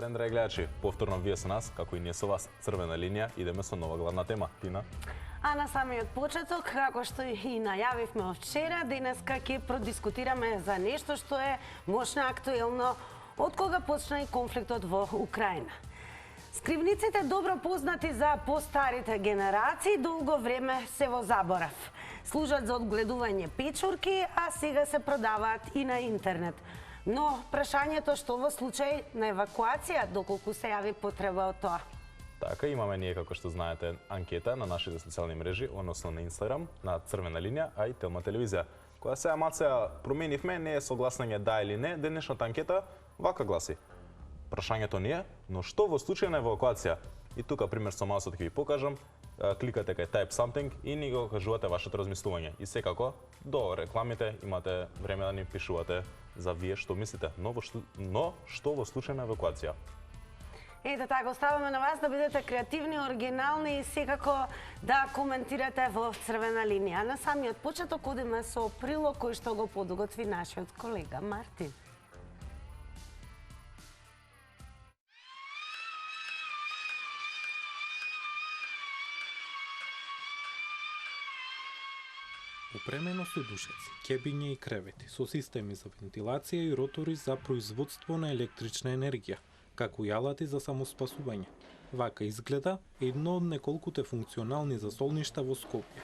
ден, драги гледачи. Повторно вие со нас, како и ние со вас, Црвена линија, идеме со нова главна тема. Тина? А на самиот почеток, како што и најавивме вчера, денеска ќе продискутираме за нешто што е мощно актуелно од кога почна и конфликтот во Украина. Скривниците, добро познати за постарите генерации, долго време се во заборав. Служат за одгледување печурки, а сега се продаваат и на интернет. Но прашањето што во случај на евакуација, доколку се јави потреба од тоа? Така, имаме ние, како што знаете, анкета на нашите социјални мрежи, односно на Инстаграм, на Црвена линија, а и Телма телевизија. Која сега мацеја променивме, не е согласнање да или не, денешната анкета вака гласи. Прашањето не е, но што во случај на евакуација? И тука пример со маусот ќе ви покажам. Кликате кај Type Something и ни го кажувате вашето размислување. И секако, до рекламите имате време да ни пишувате за вие што мислите, но што во случај на евакуација. Ете така, оставаме на вас да бидете креативни, оригинални и секако да коментирате во Црвена линија. На самиот почеток одиме со прилог кој што го подготви нашиот колега Мартин. Опремено со душеци, кебиња и кревети, со системи за вентилација и ротори за производство на електрична енергија, како и алати за самоспасување. Вака изгледа едно од неколкуте функционални засолништа во Скопје.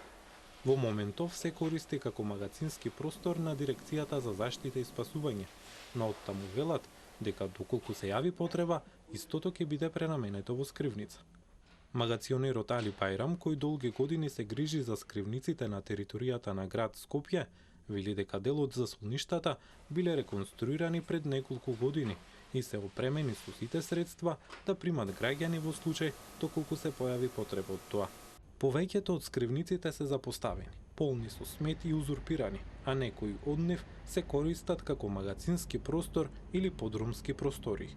Во моментов се користи како магазински простор на Дирекцијата за заштита и спасување, но оттаму велат дека доколку се јави потреба, истото ќе биде пренаменето во скривница. Магационерот Али Бајрам, кој долги години се грижи за скривниците на територијата на град Скопје, вели дека дел од засолништата биле реконструирани пред неколку години и се опремени со сите средства да примат граѓани во случај доколку се појави потреба од тоа. Повеќето од скривниците се запоставени, полни со смет и узурпирани, а некои од нив се користат како магазински простор или подрумски простори.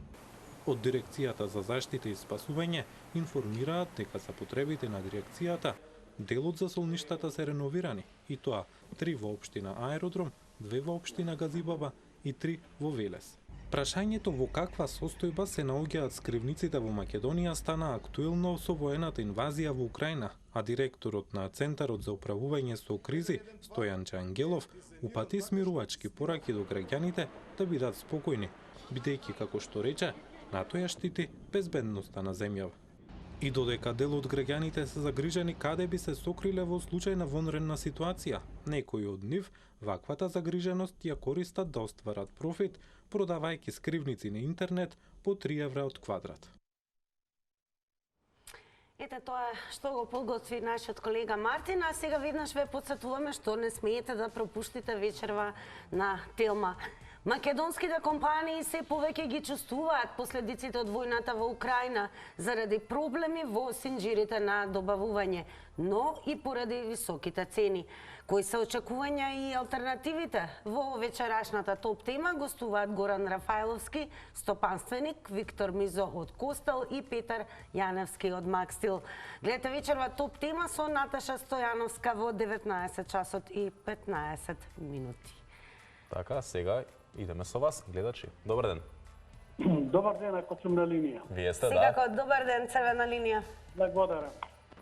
Од Дирекцијата за заштита и спасување информираат дека за потребите на дирекцијата дел од засолништата се реновирани, и тоа 3 во општина Аеродром, 2 во општина Газибаба и 3 во Велес. Прашањето во каква состојба се наоѓаат скривниците во Македонија стана актуелно со воената инвазија во Украина, а директорот на Центарот за управување со кризи, Стојанче Ангелов, упати смирувачки пораки до граѓаните да бидат спокојни, бидејќи, како што рече, НАТО ја штити безбедноста на земјава. И додека дел од граѓаните се загрижени каде би се сокриле во случај на вонредна ситуација, некои од нив ваквата загриженост ја користат да остварат профит, продавајќи скривници на интернет по 3 евра од квадрат. Ете тоа што го подготви нашиот колега Мартин, а сега веднаш ве потсетуваме што не смеете да пропуштите вечерва на Телма. Македонските компании се повеќе ги чувствуваат последиците од војната во Украина заради проблеми во синџирите на добавување, но и поради високите цени. Кои се очекувања и алтернативите? Во вечерашната топ тема гостуваат Горан Рафаеловски, стопанственик, Виктор Мизо од Костел и Петар Јаневски од Макстил. Гледате вечерва топ тема со Наташа Стојановска во 19 часот и 15 минути. Така, сега идеме со вас, гледачи. Добар ден. Добар ден, ако сум на линија. Вие сте, Секако, добар ден, Црвена линија. Благодарам.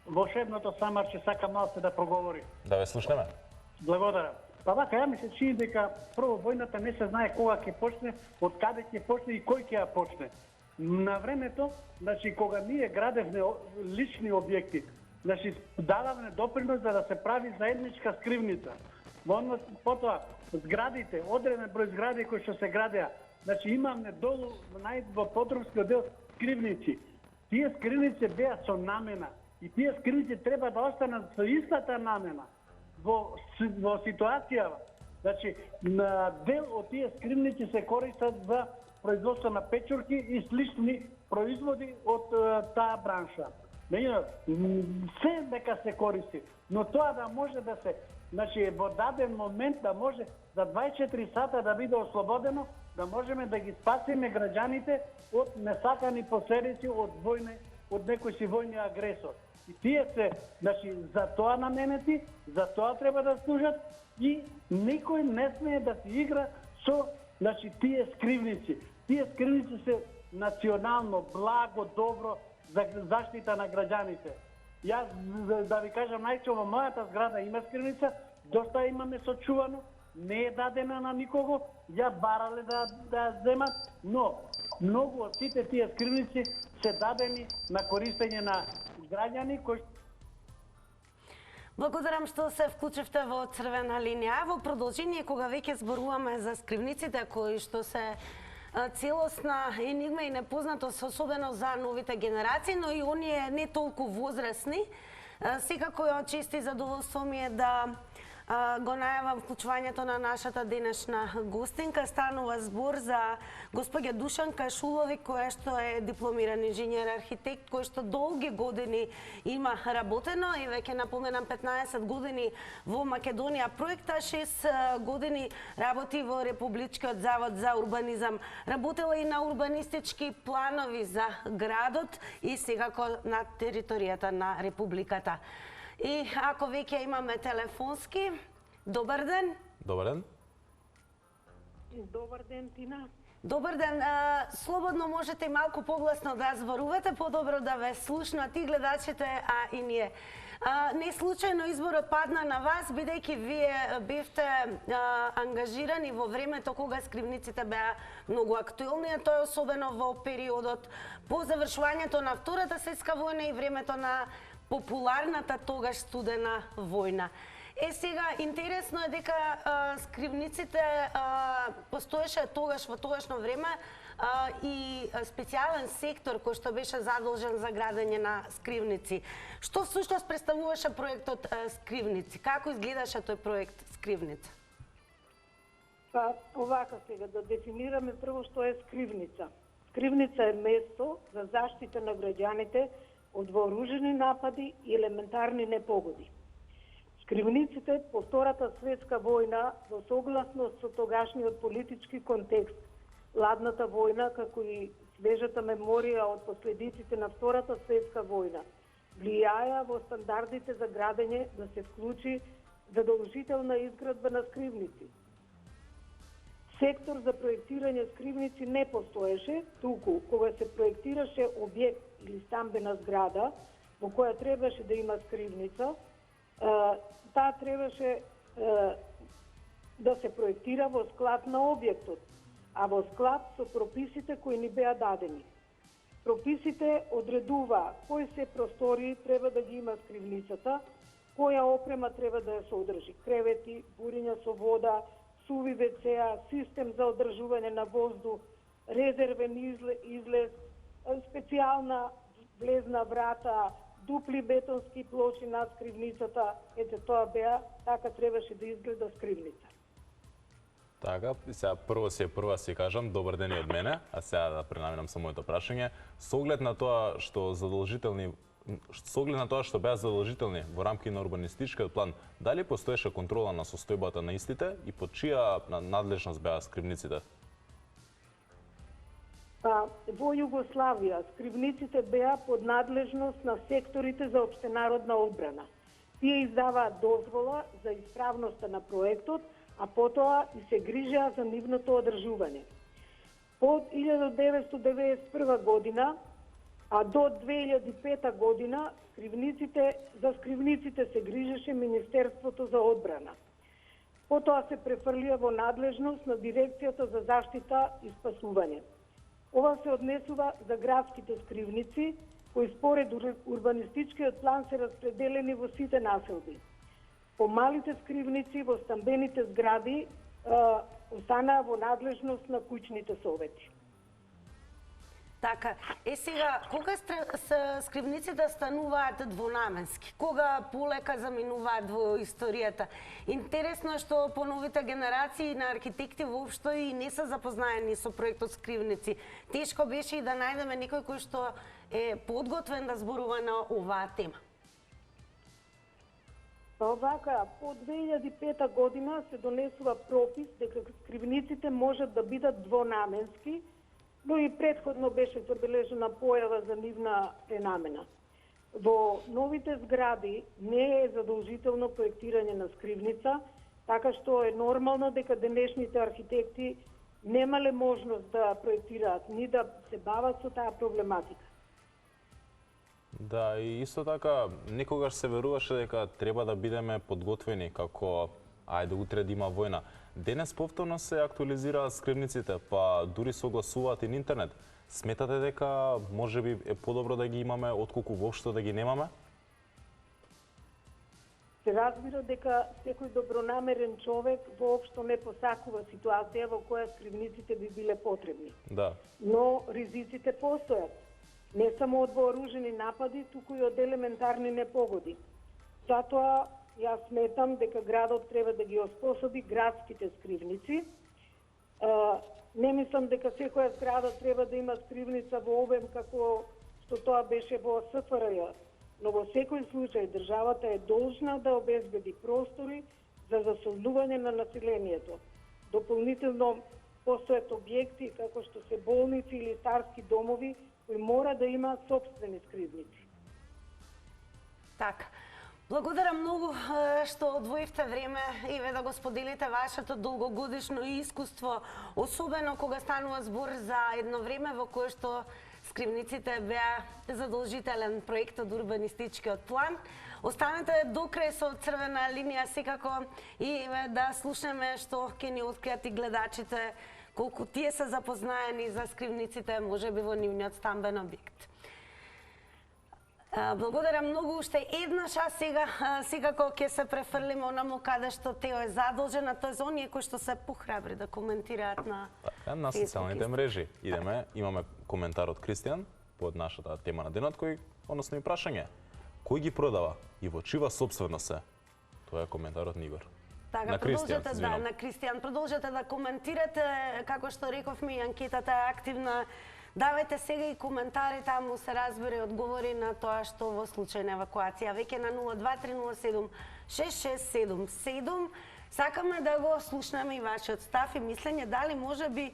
Волшебното самарче сака малце да проговори. Да ве слушнеме. Благодарам. Па вака, ја ми се чини дека прво војната не се знае кога ќе почне, од каде ќе почне и кој ќе ја почне. На времето, значи кога ние градевме лични објекти, значи дававме допринос за да се прави заедничка скривница. Потоа, зградите, одреден број згради кои што се градеа, значи имаме долу во подрумскиот дел скривници. Тие скривници беа со намена и тие скривници треба да останат со истата намена во ситуацијава. Значи, на дел од тие скривници се користат за производство на печурки и слични производи од таа бранша. Се дека се користи, но тоа да може да се, значи во даден момент да може за 24 сата да биде ослободено, да можеме да ги спасиме граѓаните од несакани последици од војне, од некој си војни агресор. И тие се, значи, за тоа наменети, за тоа треба да служат и никој не смее да се игра со, значи, тие скривници. Тие скривници се национално благо, добро за заштита на граѓаните. Јас, да ви кажам, најче во мојата зграда има скривница, доста имаме сочувано, не е дадена на никого, ја барале да земат, но многу од сите тие скривници се дадени на користење на граѓани кои. Благодарам што се вклучивте во Црвена линија. Во продолжение, кога веќе зборуваме за скривниците кои што се целосна енигма и непознатост, особено за новите генерации, но и оние не толку возрастни, секако е чести задоволство ми е да го најавам вклучувањето на нашата денешна гостинка. Станува збор за госпоѓа Душанка Шулови, која што е дипломиран инженер архитект, кој што долги години има работено и веќе напоменам 15 години во Македонија проекта, 6 години работи во Републичкиот завод за урбанизам. Работела и на урбанистички планови за градот и секако на територијата на Републиката. И ако веќе имаме телефонски, добар ден. Добар ден. Добар ден, Тина. Добар ден. Слободно можете и малку погласно да зборувате, подобро да ве слушнат и гледачите, а и ние. Не случајно изборот падна на вас, бидејќи вие бевте ангажирани во времето кога скривниците беа многу актуелни, а тоа е особено во периодот по завршувањето на Втората светска војна и времето на популарната тогаш студена војна. Сега, интересно е дека скривниците постоеше тогаш во тогашно време и специјален сектор кој што беше задолжен за градење на скривници. Што всушност представуваше проектот Скривници? Како изгледаше тој проект Скривница? Па, овака сега, да дефинираме прво што е скривница. Скривница е место за заштита на граѓаните од вооружени напади и елементарни непогоди. Скривниците по Втората светска војна, во согласност со тогашниот политички контекст, ладната војна, како и свежата меморија од последиците на Втората светска војна, влијаја во стандардите за градење да се вклучи задолжителна изградба на скривници. Сектор за проектирање скривници не постоеше, туку кога се проектираше објект или стамбена зграда во која требаше да има скривница, таа требаше да се проектира во склад на објектот, а во склад со прописите кои ни беа дадени. Прописите одредува кои се простори треба да ги има скривницата, која опрема треба да ја содржи: кревети, буриња со вода, суви WC-а, систем за одржување на воздух, резервен излез, специјална влезна врата, дупли бетонски плочи над скривницата. Ете, тоа беа, така требаше да изгледа скривница. Така, сега прва си кажам, добар ден и од мене, а сега да пренаминам со моето прашање. Со оглед на тоа што беа задолжителни во рамки на урбанистичкиот план, дали постоеше контрола на состојбата на истите и под чија надлежност беа скривниците? Во Југославија скривниците беа под надлежност на секторите за општенародна одбрана. Тие издаваат дозвола за исправноста на проектот, а потоа и се грижеа за нивното одржување. Од 1991 година, а до 2005 година за скривниците се грижеше Министерството за одбрана. Потоа се префрлија во надлежност на Дирекцијата за заштита и спасување. Ова се однесува за градските скривници, кои според урбанистичкиот план се распределени во сите населби. По малите скривници во стамбените згради останаа во надлежност на куќните совети. Така, сега, кога скривниците стануваат двонаменски? Кога полека заминуваат во историјата? Интересно е што по новите генерации на архитекти воопшто и не се запознаени со проектот Скривници. Тешко беше и да најдеме некој кој што е подготвен да зборува на оваа тема. Овака, по 2005 година се донесува пропис дека скривниците можат да бидат двонаменски, но и претходно беше забележена појава за нивна пренамена. Во новите згради не е задолжително проектирање на скривница, така што е нормално дека денешните архитекти немале можност да проектираат, ни да се бават со таа проблематика. Да, и исто така, некогаш се веруваше дека треба да бидеме подготвени како ајде утре да има војна. Денес повторно се актуализираат скривниците, па дури се огласуваат и на интернет. Сметате дека можеби е подобро да ги имаме отколку воопшто да ги немаме? Се разбира дека секој добронамерен човек воопшто не посакува ситуација во која скривниците би биле потребни. Да. Но ризиците постојат. Не само од вооружени напади, туку и од елементарни непогоди. Затоа јас сметам дека градот треба да ги оспособи градските скривници. Не мислам дека секоја зграда треба да има скривница во обем како што тоа беше во СФРЈ, но во секој случај државата е должна да обезбеди простори за заселување на населението. Дополнително постојат објекти како што се болници или старски домови кои мора да имаат сопствени скривници. Така. Благодарам многу што одвоивте време и да го споделите вашето долгогодишно искуство, особено кога станува збор за едно време во кое што скривниците беа задолжителен проект од урбанистичкиот план. Останете докрај со Црвена линија секако и да слушнеме што ќе ни откријат и гледачите, колку тие се запознаени за скривниците можеби во нивниот стамбен објект. Благодарам многу уште еднаш, а сега секако ќе се префрлиме онаму каде што Тео е задолжен, а тоа е за оние кои што се похрабри да коментираат на на социјалните мрежи. Имаме коментар од Кристијан под нашата тема на денот, односно и прашање. Кој ги продава и во чива сопственост се? Тоа е коментарот на Игор. Така, на Кристијан, на Кристијан, продолжете да коментирате, како што рековме, анкетата е активна. Давајте сега и коментари, таму се разбира и одговори на тоа што во случај на евакуација. Веќе на 02307-6677. Сакаме да го слушнеме и вашиот став и мислење, дали може би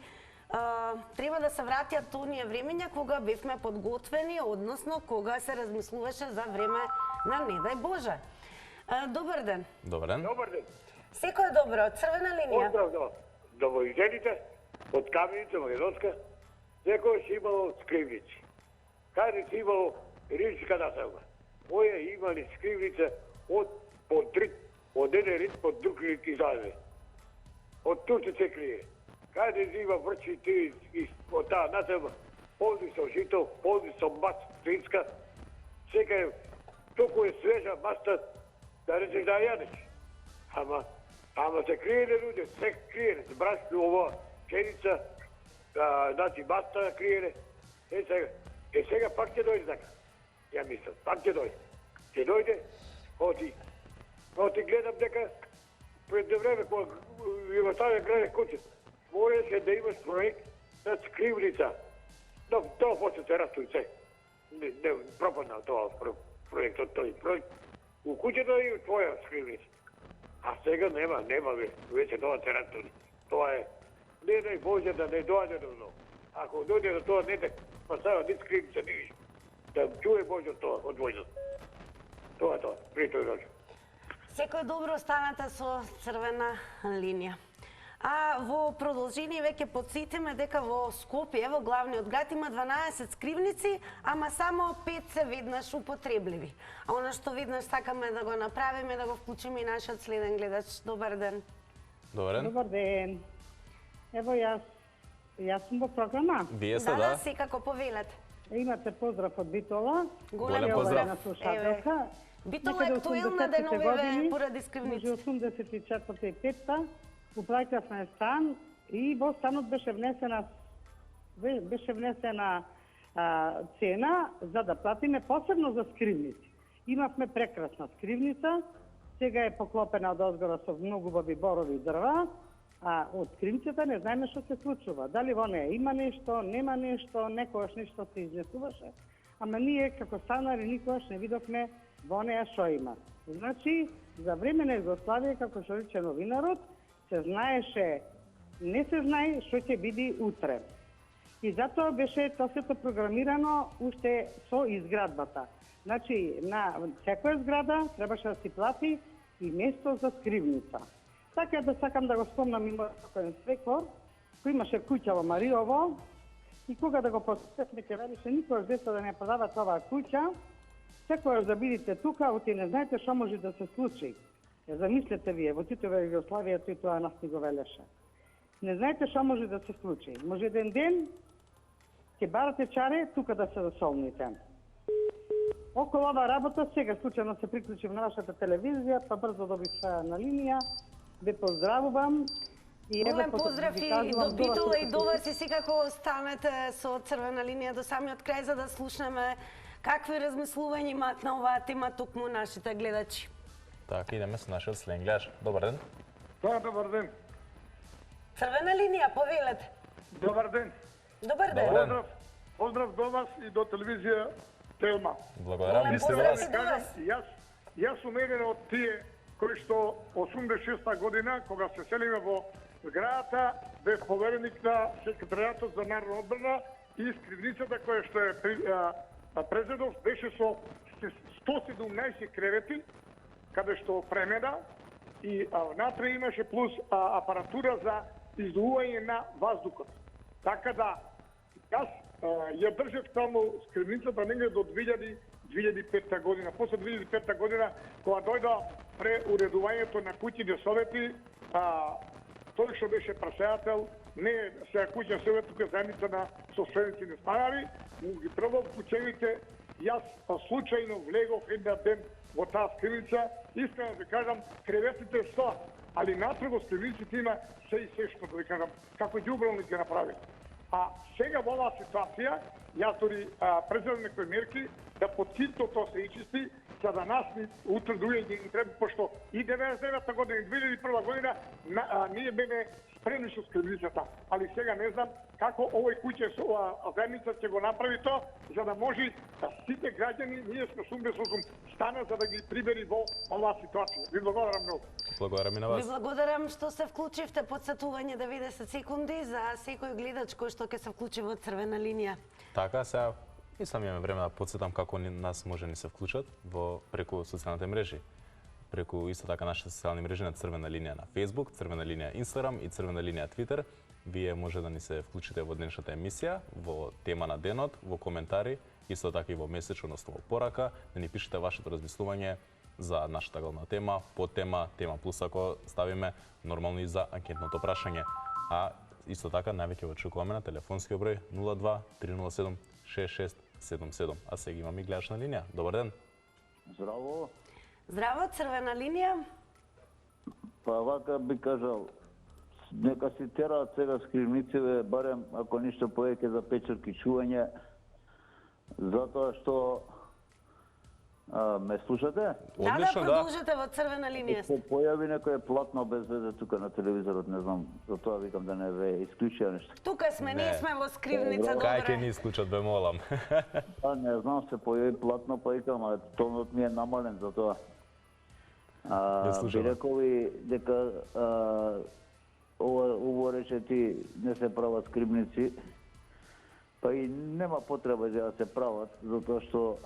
треба да се вратиат оние времења кога бевме подготвени, односно кога се размислуваше за време на не дај Боже. Добар ден. Добар ден. Добар ден. Секој добро, Црвена линија. Поздрав до војжените од Каменица, Македонска. Секој си имало скривници. Каде си имало рижска населба. Овие имали скривница од еден рит под друг рит излазе. Од тук се крие. Каде си има врчи ти од таа населба, полни со жито, полни со маст свинска. Секај толку е свежа маста да речеш да јадеш. Ама се криеле луѓе, се криеле, брашно ова, пшеница, значи маста криеле. Сега пак ќе дојде така. Ја мислам, пак ќе дојде. Ќе дојде, оти гледам дека пред време кога Југославија граде куќа, мораше да имаш проект на скривница. Но тоа после се растуи се. Не пропаднал тоа проектот, тој проект. У куќата и твоја скривница. А сега нема веќе тоа се растуи. Тоа е, не дај Боже да не доаѓа до тоа. Ако дојде до тоа, не те пасава ни скривница, ни виш. Да чуе Боже тоа од војната. Тоа е тоа, при тој дојде. Секој добро, останете со Црвена линија. А во продолжение веќе подсетиме дека во Скопје, во главниот град, има 12 скривници, ама само 5 се веднаш употребливи. А она што веднаш сакаме да го направиме, да го вклучиме и нашиот следен гледач. Добар ден. Добар ден. Добар ден. Ево јас сум во програма. Вие сте, да, секако повелете. Имате поздрав од Битола. Голем поздрав. На слушателка. Битола е актуелна деновиве поради скривници. Меѓу 84 и 5-та уплаќавме стан и во станот беше внесена цена за да платиме посебно за скривници. Имавме прекрасна скривница, сега е поклопена од озгора со многу убави борови дрва, а од скривницата не знаеме што се случува. Дали во неја има нешто, нема нешто, некогаш нешто се изнесуваше, ама ние како станари никогаш не видовме во неја што има. Значи, за време на Југославија, како што рече новинарот, се знаеше, не се знае што ќе биде утре. И затоа беше тоа сето програмирано уште со изградбата. Значи, на секоја зграда требаше да си плати и место за скривница. Така да сакам да го спомнам и мојот покоен свекор, кој имаше куќа во Мариово и кога да го посетевме ќе велише никогаш деца да не продават оваа куќа, секогаш да бидите тука, оти не знаете што може да се случи. Ја замислете вие, во Титова Југославија тој тоа нас ни го велеше. Не знаете што може да се случи. Може еден ден ќе барате чаре тука да се засолните. Околу оваа работа сега случајно се приклучив на вашата телевизија, па брзо добив на линија. Ве поздравувам. Голем поздрав и до Битола и до вас и секако останете со Црвена линија до самиот крај за да слушнеме какви размислувања имаат на оваа тема токму нашите гледачи. Така, идеме со нашиот следен гледач. Добар ден. Да, добар ден. Црвена линија, повелете. Добар ден. Добар ден. Добар ден. Поздрав до вас и до телевизија Телма. Благодарам. Голем Исто поздрав вас. и до вас. Јас сум еден од тие кои што 86-та година, кога се селиме во зградата, бев повереник на секретаријатот за народна одбрана и скривницата која што е презедов беше со 117 кревети, каде што премеда и внатре имаше плюс апаратура за издувување на воздухот. Така да, јас ја држев таму скривницата негде до 2005 година. После 2005 година, кога дојда преуредувањето на куќите совети, тој што беше пресеател, не сега куќа совет, тука заедница на собственици не станари, му ги пробав куќевите, јас случајно влегов еден ден во таа скривница, искрено да кажам, креветите са, али натре во скривниците има се и се што да кажам, како ѓубралник ги направи. А сега во оваа ситуација, јас дори презедам некои мерки да под хитно тоа се ичисти, за да нас утре други ги треба, пошто и 99-та година и 2001 година ние беме спремни со скривницата. Али сега не знам како овој куќе со заедница ќе го направи тоа, за да може сите граѓани, ние сме сум стана за да ги прибери во оваа ситуација. Ви благодарам многу. Благодарам и на Ви вас. благодарам што се вклучивте, подсетување 90 секунди за секој гледач кој што ќе се вклучи во Црвена линија. Така, сега и сам имаме време да подсетам како нас може да ни се вклучат преку социјалните мрежи. Преку исто така нашите социјални мрежи на Црвена линија на Facebook, Црвена линија Instagram и Црвена линија Twitter. Вие може да ни се вклучите во денешната емисија, во тема на денот, во коментари, исто така и во месеч, односно во порака, да ни пишете вашето размислување за нашата главна тема, подтема, тема плюс ако ставиме, нормално и за анкетното прашање. А исто така највеќе го очекуваме на телефонскиот број 02 307 6677. А сега имаме и гледач на линија. Добар ден. Здраво. Здраво, Црвена линија. Па вака би кажал, нека си тераат сега скривниците, барем ако ништо повеќе за печерки чување, затоа што ме слушате? Одлично, да. Продолжете во Црвена линија. Се појави некој платно без везе тука на телевизорот, не знам, затоа викам да не ве исклучија нешто. Тука сме, ние сме во скривница, Кај ќе добре. ни исклучат, бе молам. Па не знам, се појави платно, па викам, а тонот ми е намален затоа. Не слушам. Би рекол и дека ово рече ти не се прават скривници, па и нема потреба да се прават, затоа што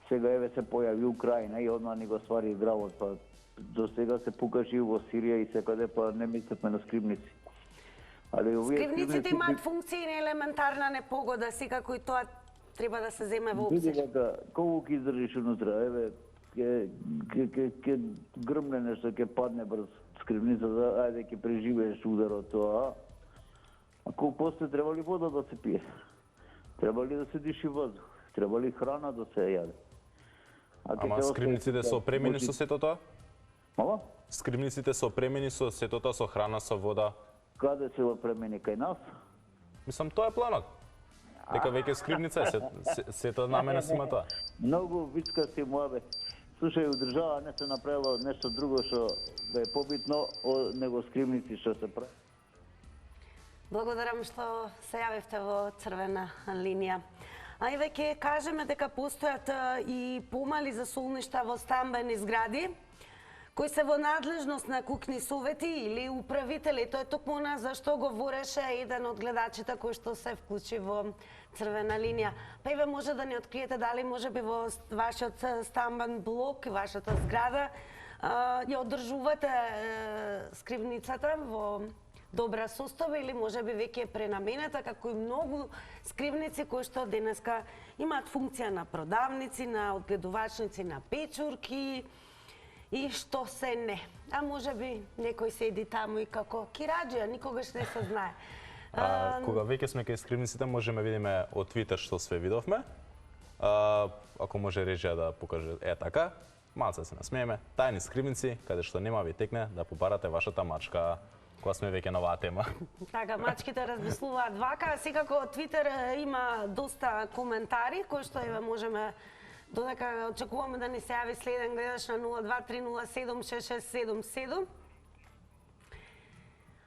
сега еве се појави Украина и одма ни го свари гравот, па до сега се покажи во Сирија и секаде, па не мислевме на скривници. Али овие Скривниците имаат функција и елементарна непогода, секако и тоа треба да се земе во Види обзир. дека колку ќе издржиш унутра, еве ќе грмне нешто, ќе падне брз скривницата, ајде ќе преживееш ударот тоа. Ако после треба ли вода да се пие? Треба ли да се диши воздух? Треба ли храна да се јаде? Ама скривниците се опремени со сето тоа? Мала? Скривниците се опремени со сето тоа, со храна, со вода. Каде се опремени кај нас? Мислам, тоа е планот. Дека веќе скривница е, сето намена си има тоа. Многу вицкасти муабе. Слушај, у држава не се направило нешто друго што да е побитно него скривници што се прави. Благодарам што се јавивте во Црвена линија. А и веќе кажеме дека постојат и помали засолништа во стамбени згради, кои се во надлежност на кукни совети или управители. Тоа е токму она за што говореше еден од гледачите кој што се вклучи во Црвена линија. Па и ве може да ни откриете дали можеби во вашиот стамбен блок, вашата зграда, ја одржувате скривницата во добра состојба или можеби веќе е пренаменета, како и многу скривници кои што денеска имаат функција на продавници, на одгледувачници, на печурки и што се не. А можеби некој седи таму и како кираџија, никогаш не се знае. Кога веќе сме кај скривниците, можеме видиме од Твитер што све видовме. Ако може режија да покаже така, малце се насмееме, тајни скривници, каде што нема ви текне да побарате вашата мачка, кога сме веќе на оваа тема. Така, мачките размислуваат вака, секако Твитер има доста коментари кои што еве можеме додека очекуваме да ни се јави следен гледач на 023076677.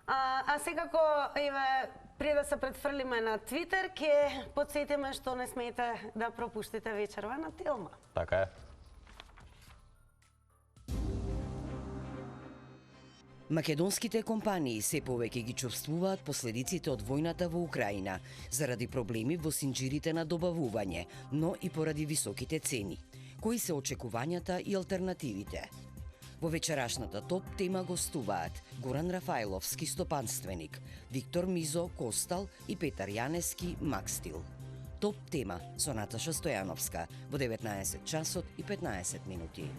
А секако, еве, пред да се претфрлиме на Твитер, ќе подсетиме што не смете да пропуштите вечерва на Телма. Така е. Македонските компании се повеќе ги чувствуваат последиците од војната во Украина, заради проблеми во синџирите на добавување, но и поради високите цени. Кои се очекувањата и алтернативите? Во вечерашната топ тема гостуваат Горан Рафаиловски, стопанственик, Виктор Мизо, Костал и Петар Јанески, Макстил. Топ тема со Наташа Стојановска во 19 часот и 15 минути.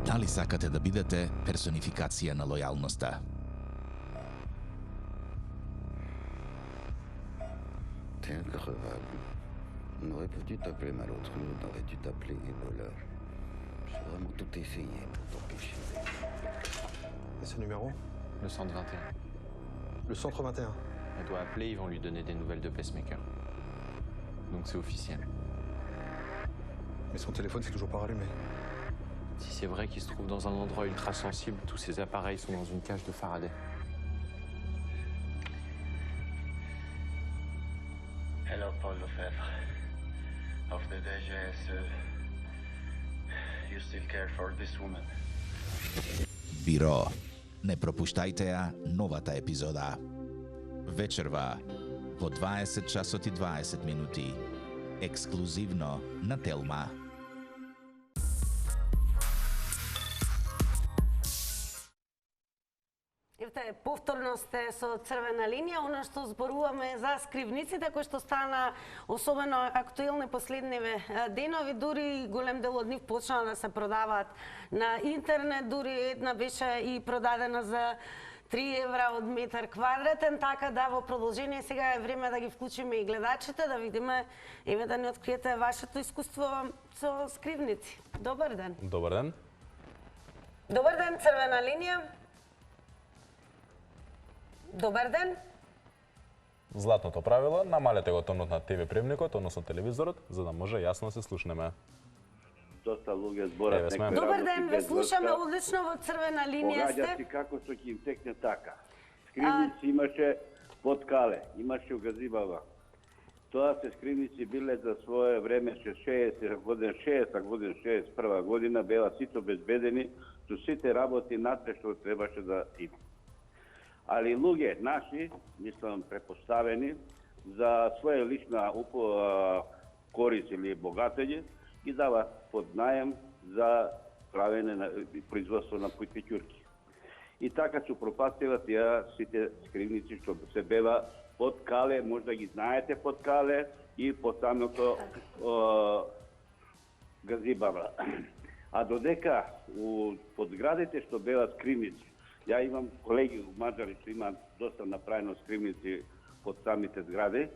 Дали сакате да бидете персонификација на лојалноста? On aurait pu t'appeler Malotru, on aurait dû t'appeler Ebola. J'ai vraiment tout essayé pour t'empêcher. Et ce numéro? Le 121. Le centre 21. Elle doit appeler, ils vont lui donner des nouvelles de pacemaker. Donc c'est officiel. Mais son téléphone, c'est toujours pas rallumé. Si c'est vrai qu'il se trouve dans un endroit ultra sensible, tous ces appareils sont dans une cage de Faraday. Hello, Paul Lefebvre. Of the DGS, you still care for this woman? Биро, не пропуштајте ја новата епизода. Вечерва во 20 часот и 20 минути. Ексклузивно на Телма. Евте, повторно сте со црвена линија, она што зборуваме за скривниците кои што стана особено актуелни последниве денови, дури голем дел од нив почнаа да се продаваат на интернет, дури една беше и продадена за 3 евра од метар квадратен, така да во продолжение сега е време да ги вклучиме и гледачите, да видиме, еве да ни откриете вашето искуство со скривници. Добар ден. Добар ден. Добар ден, црвена линија. Добар ден. Златното правило, намалете го тонот на ТВ премникот, односно телевизорот, за да може јасно да се слушнеме. Доста луѓе зборат некои. Добар ден, ве слушаме одлично во црвена линија сте. Погаѓа си како што ќе им текне така. Скривници имаше под кале, имаше угазибава. Тоа се скривници биле за свое време 60 година, 61 година, беа сите обезбедени со сите работи натре што требаше да има. Али луѓе наши, мислам препоставени, за своја лична корис или богатење, ги дава под наем за правење на производство на печурки. И така се пропастила тие сите скривници што се бева под кале, може да ги знаете под кале и под самото газибава. А додека под градите што беа скривници, ја имам колеги у Маđари што имаат доста направено скривници под самите згради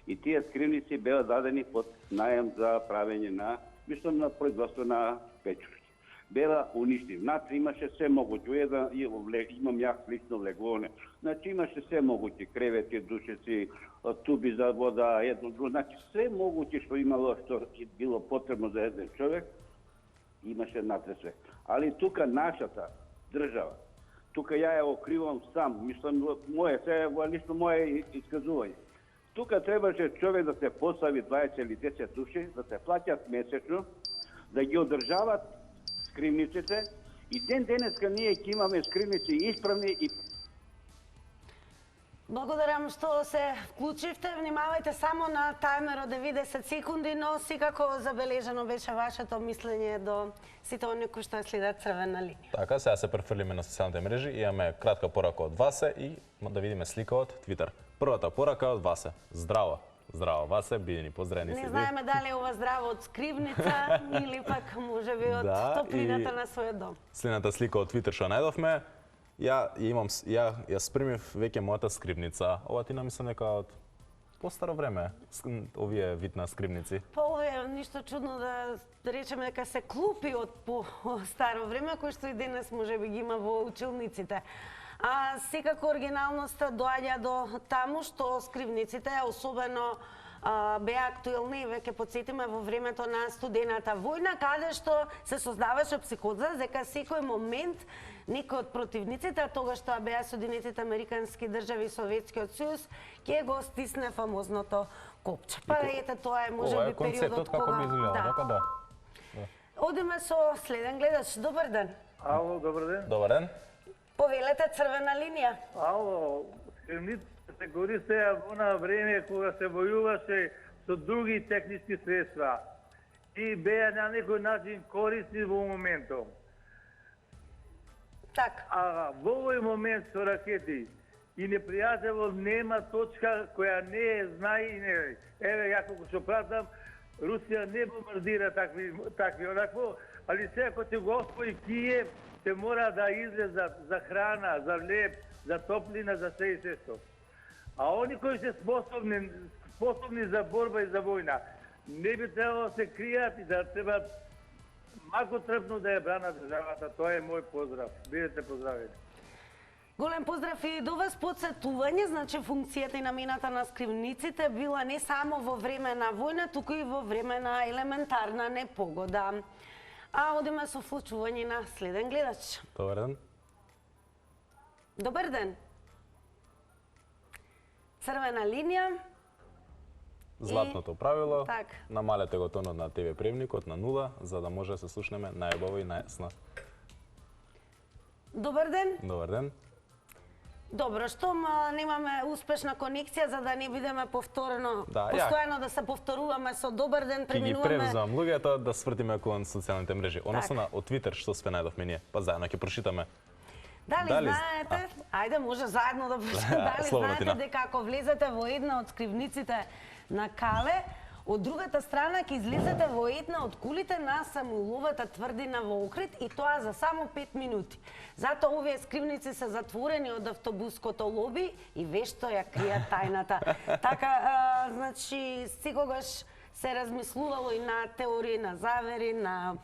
и тие скривници беа дадени под наем за правење на, мислам, на производство на печурки. Беа уништени. Внатре имаше се моguće. Имам јас лично влегуване. Значи имаше се моguće. Кревети, душеци, туби за вода, едно друго. Значи се моguće што имало, што било потребно за еден човек, имаше внатре све. Али тука нашата држава, тука ја ја окривам сам, мислам, лично моје исказување. Тука требаше човек да се постави 20 или 10 души, да се плаќат месечно, да ги одржават скривниците и ден денеска ние ќе имаме скривници исправни и... Благодарам што се вклучивте. Внимавајте само на таймерот 90 секунди, но секако забележано беше вашето мислење до сите оние кои што следат Црвена линија. Така, сега се префрлиме на социјалните мрежи. Имаме кратка порака од Васе и да видиме слика од Твитер. Првата порака од Васе. Здраво. Здраво, Васе, биди ни поздравени. Не знаеме дали е ова здраво од скривница или пак можеби од топлината на својот дом. Следната слика од Твитер што најдовме, ја спремив веќе мојата скривница. Ова ти намислам дека од постаро време, овие вид на скривници. Овие ништо чудно да речеме дека се клупи од по-старо време, кој што и денес можеби ги има во училниците. А секако оригиналноста доаѓа до таму што скривниците, особено беа актуелни, веќе потсетиме во времето на студената војна, каде што се создаваше психоза дека секој момент некој од противниците, а тогаш тоа беа Соединетите Американски држави и Советскиот сојуз, ќе го стисне фамозното копче. Па ете тоа е можеби периодот кога... Ова е концептот како би изгледал, така да. Одиме со следен гледач. Добар ден. Ало, добар ден. Добар ден. Повелете Црвена линија. Ало, скривниците се користеа во она време кога се војуваше со други технички средства и беа на некој начин корисни во моментот. Так. А во овој момент со ракети и непријателот нема точка која не е знае и не е. Еве, ја колку што пратам, Русија не бомбардира такви онакво, али секако ќе го освои Киев, се мора да излезат за храна, за леп, за топлина, за се и сесто. А они кои се способни за борба и за војна, не би требало да се кријат и да треба макотрпно да ја брана државата. Тоа е мој поздрав. Бидете поздравени. Голем поздрав и до вас. Подсетување, значи функцијата и намената на скривниците била не само во време на војна, туку и во време на елементарна непогода. А одиме со вклучување на следен гледач. Добар ден. Добар ден. Црвена линија. Златното правило. Так. Намалете го тонот на ТВ премникот на 0, за да може да се слушнеме најубаво и најясно. Добар ден. Добар ден. Добро, штом немаме успешна конекција за да не бидеме повторено, постојано да се повторуваме со добар ден, преминуваме. Ќе ги превзам луѓето да свртиме кон социјалните мрежи. Односно од Твитер што све најдовме ние, па заедно ќе прочитаме. Дали знаете, ајде може заедно да прочитаме, дали знаете дека ако влезете во една од скривниците на Кале, од другата страна ќе излезете во една од кулите на Самуиловата тврдина во Охрид и тоа за само 5 минути. Затоа овие скривници се затворени од автобуското лоби и вешто ја кријат тајната. Така, значи, секогаш се размислувало и на теории, на завери, на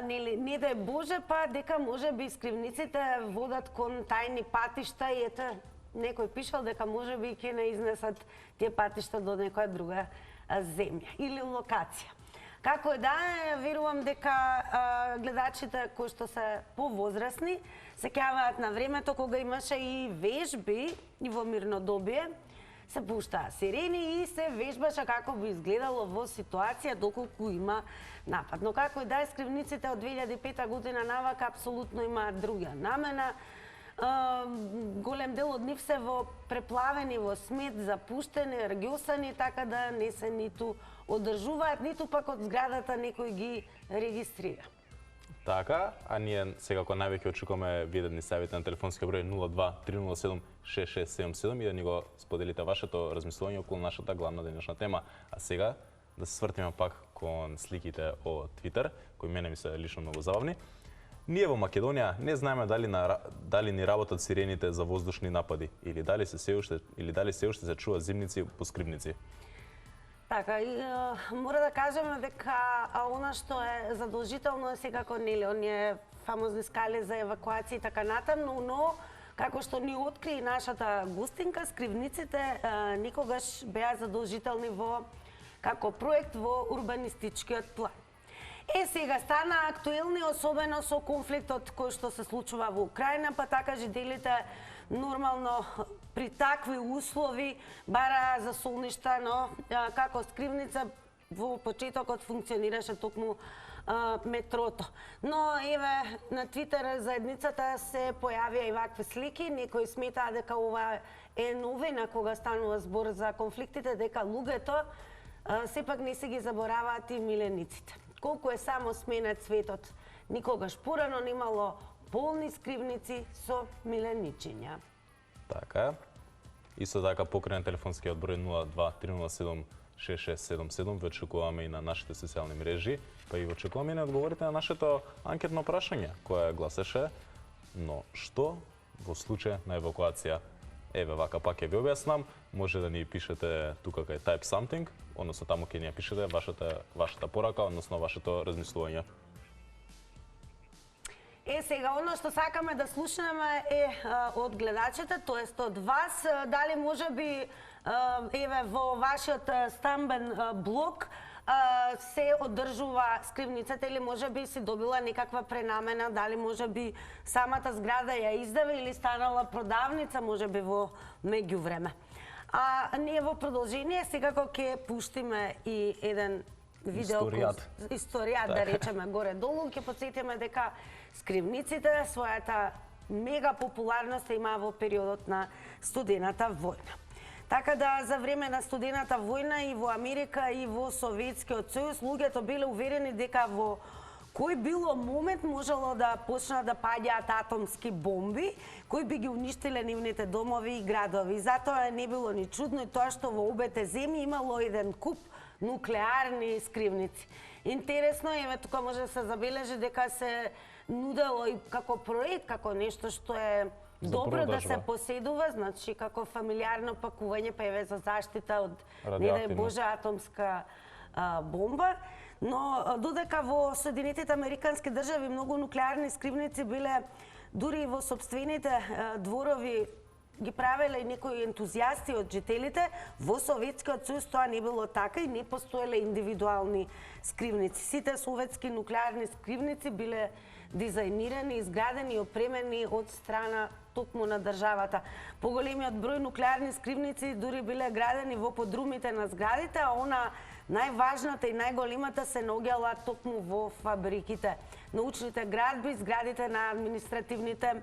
не дај Боже, па дека може би скривниците водат кон тајни патишта и ете, некој пишал дека може би ќе не изнесат тие патишта до некоја друга земја или локација. Како е да е, верувам дека гледачите кои што се повозрасни се сеќаваат на времето кога имаше и вежби и во мирнодобие, се пуштаа сирени и се вежбаше како би изгледало во ситуација доколку има напад. Но како и да е, скривниците од 2005 година навака апсолутно имаат друга намена. Голем дел од нив се во преплавени во смет, запуштени, ргјосани, така да не се ниту одржуваат, ниту пак од зградата некој ги регистрира. Така, а ние секако највеќе очекуваме вие да ни савите на телефонски број 02-307-6677 и да ни го споделите вашето размислување околу нашата главна денешна тема. А сега да се свртиме пак кон сликите од Твитер, кои мене ми се лично многу забавни. Ние во Македонија не знаеме дали ни работат сирените за воздушни напади или дали се уште се чува зимници по скривници. Така, и мора да кажеме дека она што е задолжително е секако нели оние фамозни скали за евакуација и така натаму, но како што ни откри нашата гостинка, скривниците никогаш беа задолжителни како проект во урбанистичкиот план. Сега стана актуелни, особено со конфликтот кој што се случува во Украина, па така жителите нормално при такви услови бараа за солништа, но како скривница во почетокот функционираше токму метрото. Но еве на Твитер заедницата се појавија и вакви слики, некои сметаа дека ова е новина кога станува збор за конфликтите, дека луѓето сепак не се ги забораваат и милениците. Колку е само сменет светот, никогаш порано немало полни скривници со миленичиња. Така е. Исто така покрај телефонскиот број 02-307-6677 ве очекуваме и на нашите социјални мрежи, па и очекуваме и да одговорите на нашето анкетно прашање, кое гласеше: но што во случај на евакуација? Еве вака пак ќе ви објаснам, може да ни пишете тука кај Type Something, односно таму ќе ни ја пишете вашата порака, односно вашето размислување. Сега, оно што сакаме да слушнеме е од гледачите, тоест од вас, дали може би еве во вашиот стамбен блок се одржува скривницата или може би си добила некаква пренамена, дали може би самата зграда ја издаде или станала продавница, може би во меѓувреме. Ние во продолжение секако ќе пуштиме и еден видео историјат, да речеме горе-долу, ќе потсетиме дека скривниците својата мега популарност има во периодот на студената војна. Така да за време на студената војна и во Америка и во Советскиот сојуз луѓето биле уверени дека во кој било момент можело да почнат да паѓаат атомски бомби кои би ги уништиле нивните домови и градови. Затоа не било ни чудно и тоа што во обете земји имало еден куп нуклеарни скривници. Интересно е, еве тука може да се забележи дека се нудело и како проект, како нешто што е добро да се поседува, значи како фамилиарно пакување, па еве за заштита од, не дај Боже, атомска бомба. Но додека во Соединетите Американски држави многу нуклеарни скривници биле дури и во сопствените дворови ги правеле некои ентузијасти од жителите, во Советскиот сојуз тоа не било така и не постоеле индивидуални скривници. Сите советски нуклеарни скривници биле дизајнирани, изградени и опремени од страна токму на државата. Поголемиот број нуклеарни скривници дури биле градени во подрумите на зградите, а она најважната и најголемата се наоѓала токму во фабриките, научните градби, зградите на административните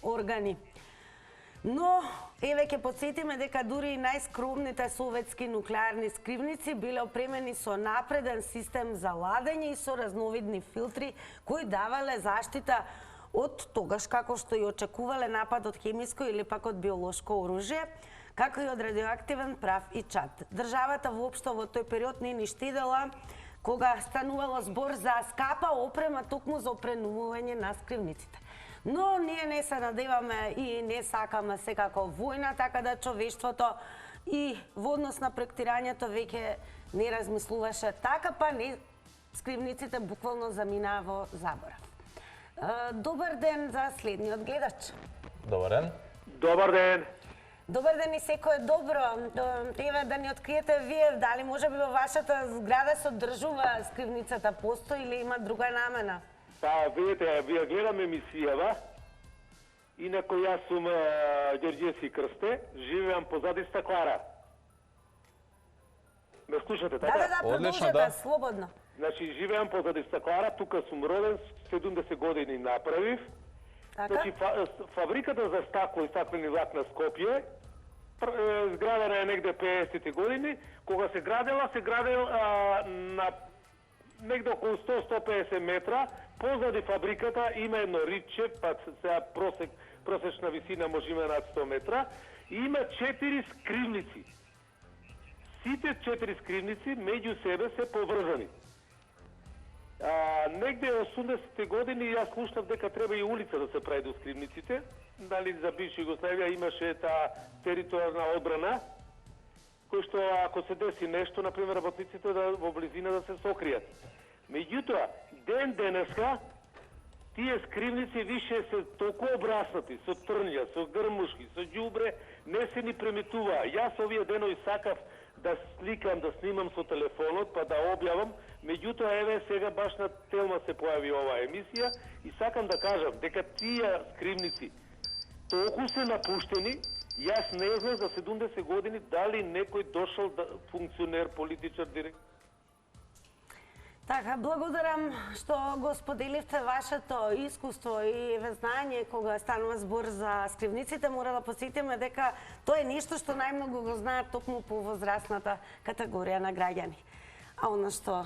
органи. Но, еве ќе потсетиме дека дури и најскромните советски нуклеарни скривници биле опремени со напреден систем за ладење и со разновидни филтри кои давале заштита од тогаш како што и очекувале напад од хемиско или пак од биолошко оружје, како и од радиоактивен прав и чад. Државата воопшто во тој период не ни штедела кога станувало збор за скапа опрема токму за опремување на скривниците. Но ние не се надеваме и не сакаме секако војна, така да човештвото и во однос на проектирањето веќе не размислуваше така, па не скривниците буквално заминаа во заборав. Добар ден за следниот гледач. Добар ден. Добар ден. Добар ден и секое добро. Еве да ни откриете вие, дали може би во вашата зграда се одржува скривницата, постои или има друга намена? Па, видите, вие гледаме емисијава. Инако јас сум Ѓорѓе Крсте, живеам позади стаклара. Ме слушате, така? Да, продолжете, слободно. Значи, живеам позади стаклара, тука сум роден, 70 години направив. Така? Значи, фабриката за стакло и стаклени влакна Скопје, изградена е негде 50-ти години. Кога се градела на негде околу 100-150 метра, позади фабриката има едно ридче, па сега просечна висина може има над 100 метра, и има 4 скривници. Сите 4 скривници меѓу себе се поврзани. Негде 80-те години јас слушнав дека треба и улица да се прави до скривниците. Дали за бивша Југославија имаше таа територијална одбрана, кој што ако се деси нешто, например, работниците во близина да се сокријат. Меѓутоа, денеска, тие скривници више се толку обраснати, со трња, со грмушки, со ѓубре, не се ни приметуваа. Јас овие денови сакав да сликам, да снимам со телефонот, па да објавам. Меѓутоа, еве, сега баш на Телма се појави оваа емисија и сакам да кажам дека тие скривници толку се напуштени, јас не знам за 70 години дали некој дошол функционер, политичар, директор. Така, благодарам што го споделивте вашето искуство и знање кога станува збор за скривниците. Мора да посетиме дека тоа е нешто што најмногу го знаат токму по возрастната категорија на граѓани. А она што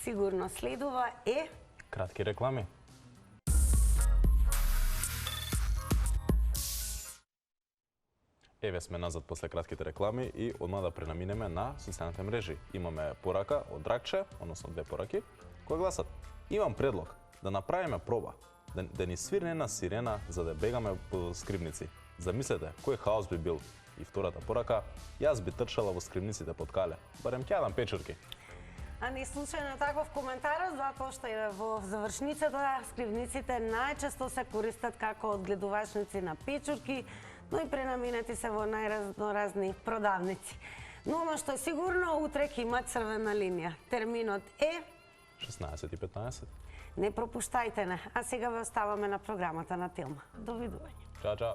сигурно следува е... Кратки реклами. Еве сме назад после кратките реклами и одма да пренаминеме на социјалните мрежи. Имаме порака од Драгче, односно две пораки, кои гласат: имам предлог да направиме проба, да ни свирне една сирена за да бегаме по скривници. Замислете, кој хаос би бил. И втората порака: јас би трчала во скривниците под кале, барем ќе јадам печурки. А не случајно таков коментар, затоа што е во завршницата скривниците најчесто се користат како одгледувачници на печурки, но и пренаминети се во најразноразни продавници. Но оно што е сигурно, утре ќе има црвена линија. Терминот е 16:15. Не пропуштајте не. А сега ве оставаме на програмата на Телма. Довидување. Чао, чао.